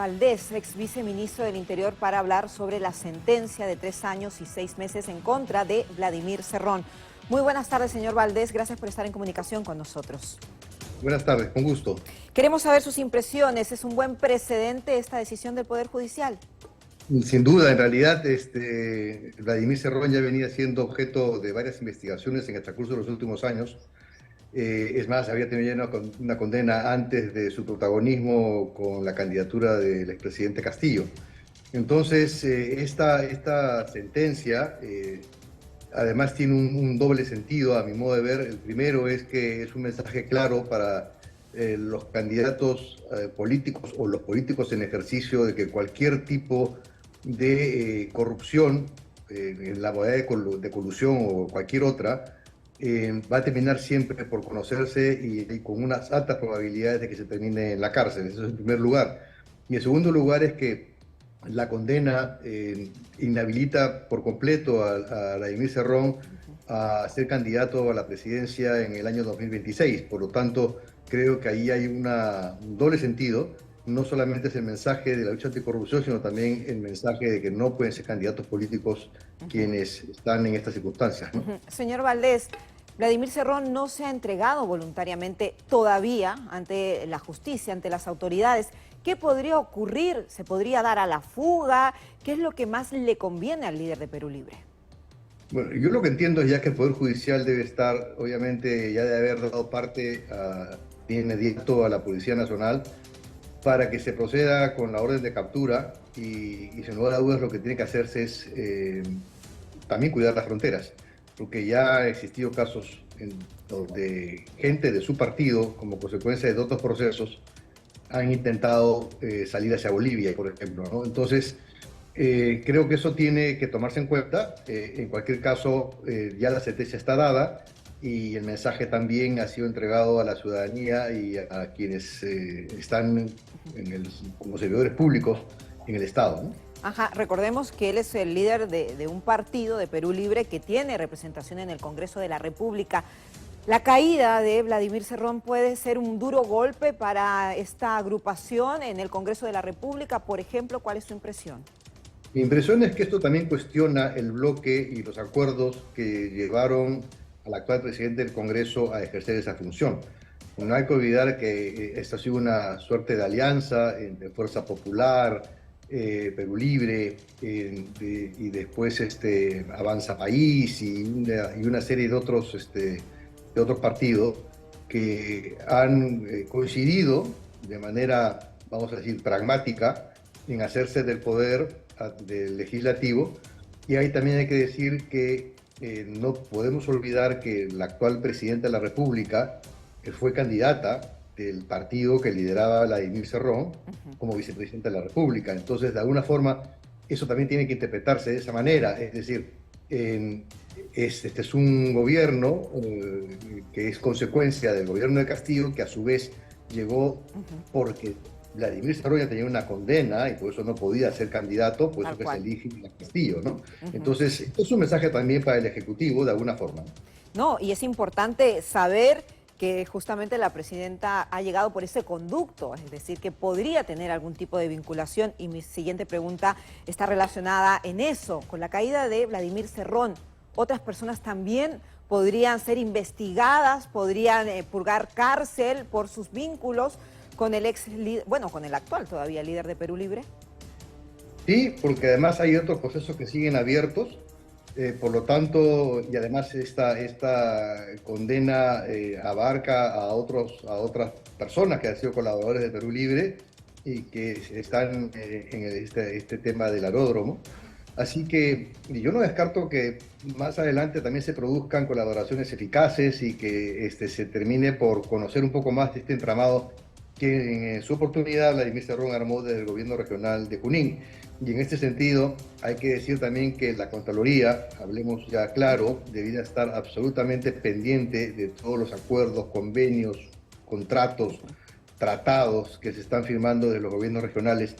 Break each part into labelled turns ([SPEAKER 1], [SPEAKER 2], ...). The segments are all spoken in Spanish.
[SPEAKER 1] Valdés, ex viceministro del Interior, para hablar sobre la sentencia de 3 años y 6 meses en contra de Vladimir Cerrón. Muy buenas tardes, señor Valdés. Gracias por estar en comunicación con nosotros.
[SPEAKER 2] Buenas tardes, con gusto.
[SPEAKER 1] Queremos saber sus impresiones. ¿Es un buen precedente esta decisión del Poder Judicial?
[SPEAKER 2] Sin duda, en realidad, Vladimir Cerrón ya venía siendo objeto de varias investigaciones en el transcurso de los últimos años. Es más, había tenido ya una condena antes de su protagonismo con la candidatura del expresidente Castillo. Entonces, esta sentencia además tiene un doble sentido, a mi modo de ver. El primero es que es un mensaje claro para los candidatos políticos o los políticos en ejercicio de que cualquier tipo de corrupción, en la modalidad de colusión o cualquier otra, va a terminar siempre por conocerse y con unas altas probabilidades de que se termine en la cárcel. Eso es en primer lugar. Y en segundo lugar es que la condena inhabilita por completo a Vladimir Cerrón a ser candidato a la presidencia en el año 2026. Por lo tanto, creo que ahí hay un doble sentido. No solamente es el mensaje de la lucha anticorrupción, sino también el mensaje de que no pueden ser candidatos políticos quienes están en estas circunstancias, ¿no?
[SPEAKER 1] Señor Valdés, Vladimir Cerrón no se ha entregado voluntariamente todavía ante la justicia, ante las autoridades. ¿Qué podría ocurrir? ¿Se podría dar a la fuga? ¿Qué es lo que más le conviene al líder de Perú Libre?
[SPEAKER 2] Bueno, yo lo que entiendo es ya que el Poder Judicial debe estar, obviamente, ya de haber dado parte de inmediato a la Policía Nacional para que se proceda con la orden de captura y sin lugar a dudas lo que tiene que hacerse es también cuidar las fronteras, porque ya ha existido casos donde gente de su partido, como consecuencia de otros procesos, han intentado salir hacia Bolivia, por ejemplo, ¿no? Entonces, creo que eso tiene que tomarse en cuenta. En cualquier caso, ya la sentencia está dada y el mensaje también ha sido entregado a la ciudadanía y a quienes están como servidores públicos en el Estado, ¿no?
[SPEAKER 1] Ajá, recordemos que él es el líder de un partido, de Perú Libre, que tiene representación en el Congreso de la República. ¿La caída de Vladimir Cerrón puede ser un duro golpe para esta agrupación en el Congreso de la República? Por ejemplo, ¿cuál es su impresión?
[SPEAKER 2] Mi impresión es que esto también cuestiona el bloque y los acuerdos que llevaron al actual presidente del Congreso a ejercer esa función. No hay que olvidar que esta ha sido una suerte de alianza entre Fuerza Popular, Perú Libre, y después Avanza País y una serie de otros partidos que han coincidido de manera, vamos a decir, pragmática en hacerse del poder del legislativo. Y ahí también hay que decir que no podemos olvidar que la actual presidenta de la República fue candidata del partido que lideraba Vladimir Cerrón como vicepresidenta de la República. Entonces, de alguna forma, eso también tiene que interpretarse de esa manera. Es decir, este es un gobierno que es consecuencia del gobierno de Castillo, que a su vez llegó porque Vladimir Cerrón ya tenía una condena y por eso no podía ser candidato, por eso que se elige a Castillo, ¿no? Entonces, esto es un mensaje también para el Ejecutivo, de alguna forma.
[SPEAKER 1] No, y es importante saber que justamente la presidenta ha llegado por ese conducto, es decir, que podría tener algún tipo de vinculación. Y mi siguiente pregunta está relacionada en eso, con la caída de Vladimir Cerrón. ¿Otras personas también podrían ser investigadas, podrían purgar cárcel por sus vínculos con el con el actual todavía líder de Perú Libre?
[SPEAKER 2] Sí, porque además hay otros procesos que siguen abiertos. Por lo tanto, y además esta condena abarca a otras personas que han sido colaboradores de Perú Libre y que están en este tema del aeródromo. Así que yo no descarto que más adelante también se produzcan colaboraciones eficaces y que se termine por conocer un poco más de este entramado que en su oportunidad Vladimir Cerrón armó desde el gobierno regional de Junín. Y en este sentido hay que decir también que la Contraloría, hablemos ya claro, debería estar absolutamente pendiente de todos los acuerdos, convenios, contratos, tratados que se están firmando de los gobiernos regionales,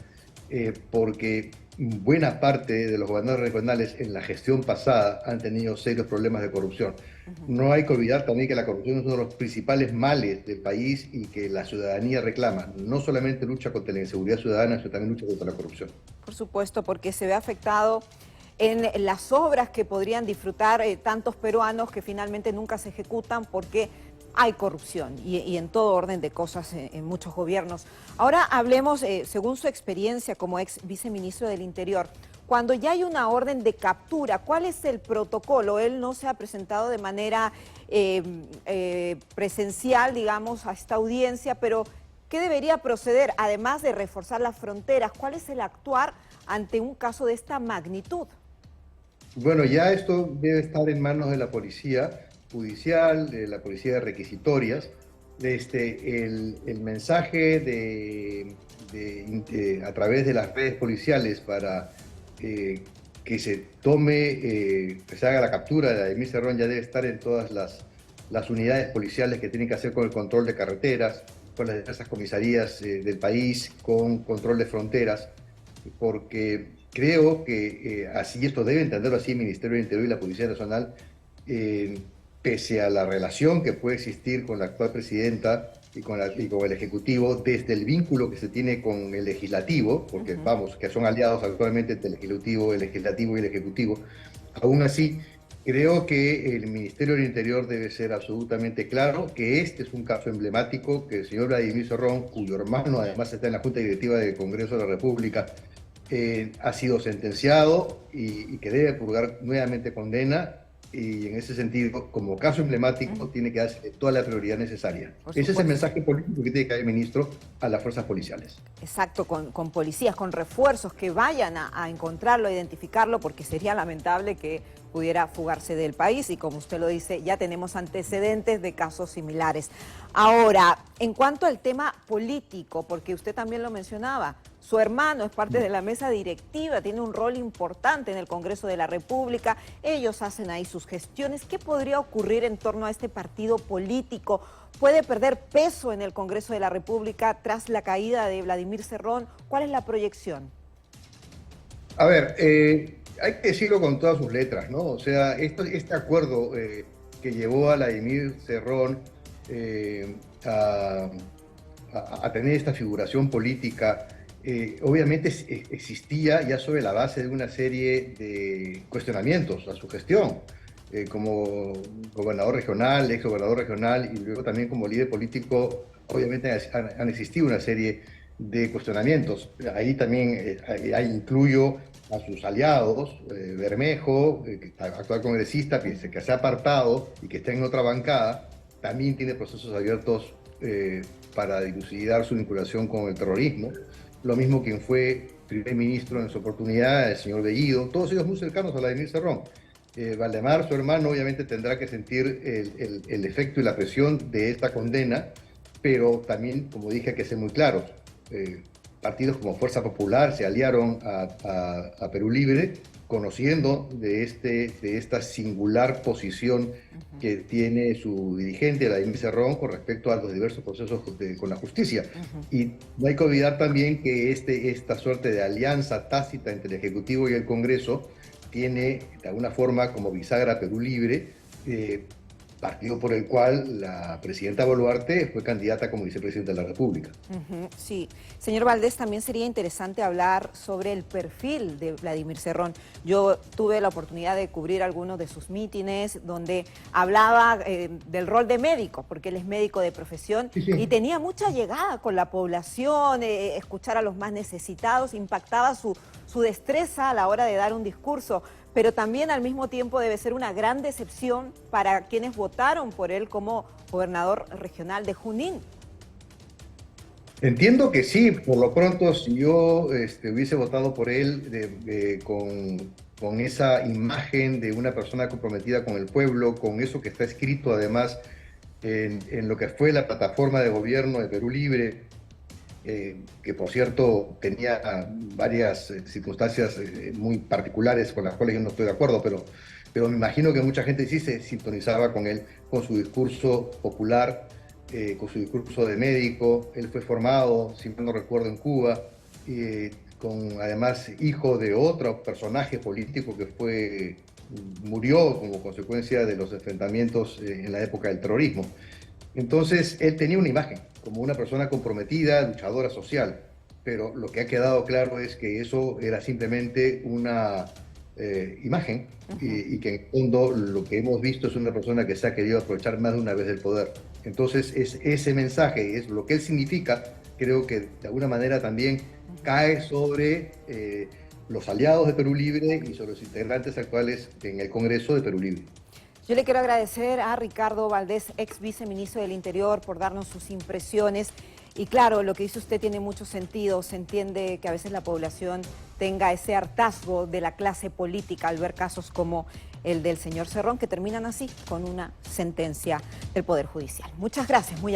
[SPEAKER 2] porque buena parte de los gobernadores regionales en la gestión pasada han tenido serios problemas de corrupción. No hay que olvidar también que la corrupción es uno de los principales males del país y que la ciudadanía reclama. No solamente lucha contra la inseguridad ciudadana, sino también lucha contra la corrupción.
[SPEAKER 1] Por supuesto, porque se ve afectado en las obras que podrían disfrutar tantos peruanos que finalmente nunca se ejecutan porque hay corrupción y en todo orden de cosas en muchos gobiernos. Ahora hablemos, según su experiencia como ex viceministro del Interior, cuando ya hay una orden de captura, ¿cuál es el protocolo? Él no se ha presentado de manera presencial, digamos, a esta audiencia, pero ¿qué debería proceder? Además de reforzar las fronteras, ¿cuál es el actuar ante un caso de esta magnitud?
[SPEAKER 2] Bueno, ya esto debe estar en manos de la policía judicial, de la policía requisitorias. El mensaje a través de las redes policiales para que se tome, que se haga la captura de Vladimir Cerrón ya debe estar en todas las unidades policiales que tienen que hacer con el control de carreteras, con las diversas comisarías del país, con control de fronteras, porque creo que así esto debe entenderlo así el Ministerio del Interior y la Policía Nacional, pese a la relación que puede existir con la actual presidenta y con el Ejecutivo, desde el vínculo que se tiene con el Legislativo, porque vamos, que son aliados actualmente entre el Legislativo y el Ejecutivo, aún así creo que el Ministerio del Interior debe ser absolutamente claro que este es un caso emblemático, que el señor Vladimir Cerrón, cuyo hermano además está en la Junta Directiva del Congreso de la República, ha sido sentenciado y que debe purgar nuevamente condena, y en ese sentido, como caso emblemático, tiene que darse toda la prioridad necesaria. Ese es el mensaje político que tiene que dar el ministro a las fuerzas policiales.
[SPEAKER 1] Exacto, con policías, con refuerzos que vayan a encontrarlo, a identificarlo, porque sería lamentable que pudiera fugarse del país y como usted lo dice, ya tenemos antecedentes de casos similares. Ahora, en cuanto al tema político, porque usted también lo mencionaba, su hermano es parte de la mesa directiva, tiene un rol importante en el Congreso de la República, ellos hacen ahí sus gestiones. ¿Qué podría ocurrir en torno a este partido político? ¿Puede perder peso en el Congreso de la República tras la caída de Vladimir Cerrón? ¿Cuál es la proyección?
[SPEAKER 2] A ver, hay que decirlo con todas sus letras, ¿no? O sea, este acuerdo que llevó a Vladimir Cerrón a, a tener esta figuración política, obviamente existía ya sobre la base de una serie de cuestionamientos a su gestión, como gobernador regional, ex gobernador regional y luego también como líder político. Obviamente han existido una serie de cuestionamientos. Ahí también ahí incluyo a sus aliados, Bermejo, actual congresista, que se ha apartado y que está en otra bancada, también tiene procesos abiertos para dilucidar su vinculación con el terrorismo. Lo mismo quien fue primer ministro en su oportunidad, el señor Bellido, todos ellos muy cercanos a Vladimir Cerrón. Valdemar, su hermano, obviamente tendrá que sentir el efecto y la presión de esta condena, pero también, como dije, hay que ser muy claros. Partidos como Fuerza Popular se aliaron a Perú Libre, conociendo de esta singular posición que tiene su dirigente, Vladimir Cerrón, con respecto a los diversos procesos con la justicia. Y no hay que olvidar también que esta suerte de alianza tácita entre el Ejecutivo y el Congreso tiene, de alguna forma, como bisagra Perú Libre, partido por el cual la presidenta Boluarte fue candidata como vicepresidenta de la República.
[SPEAKER 1] Sí. Señor Valdés, también sería interesante hablar sobre el perfil de Vladimir Cerrón. Yo tuve la oportunidad de cubrir algunos de sus mítines donde hablaba del rol de médico, porque él es médico de profesión, y tenía mucha llegada con la población, escuchar a los más necesitados, impactaba su destreza a la hora de dar un discurso, pero también al mismo tiempo debe ser una gran decepción para quienes votaron por él como gobernador regional de Junín.
[SPEAKER 2] Entiendo que sí. Por lo pronto, si yo hubiese votado por él con esa imagen de una persona comprometida con el pueblo, con eso que está escrito además en lo que fue la plataforma de gobierno de Perú Libre, que por cierto tenía varias circunstancias muy particulares con las cuales yo no estoy de acuerdo, pero me imagino que mucha gente sí se sintonizaba con él, con su discurso popular, con su discurso de médico. Él fue formado, si mal no recuerdo, en Cuba, además hijo de otro personaje político que fue murió como consecuencia de los enfrentamientos en la época del terrorismo. Entonces, él tenía una imagen como una persona comprometida, luchadora social, pero lo que ha quedado claro es que eso era simplemente una imagen y que en el fondo lo que hemos visto es una persona que se ha querido aprovechar más de una vez del poder. Entonces, ese mensaje, es lo que él significa, creo que de alguna manera también cae sobre los aliados de Perú Libre y sobre los integrantes actuales en el Congreso de Perú Libre.
[SPEAKER 1] Yo le quiero agradecer a Ricardo Valdés, ex viceministro del Interior, por darnos sus impresiones. Y claro, lo que dice usted tiene mucho sentido. Se entiende que a veces la población tenga ese hartazgo de la clase política al ver casos como el del señor Cerrón, que terminan así, con una sentencia del Poder Judicial. Muchas gracias. Muy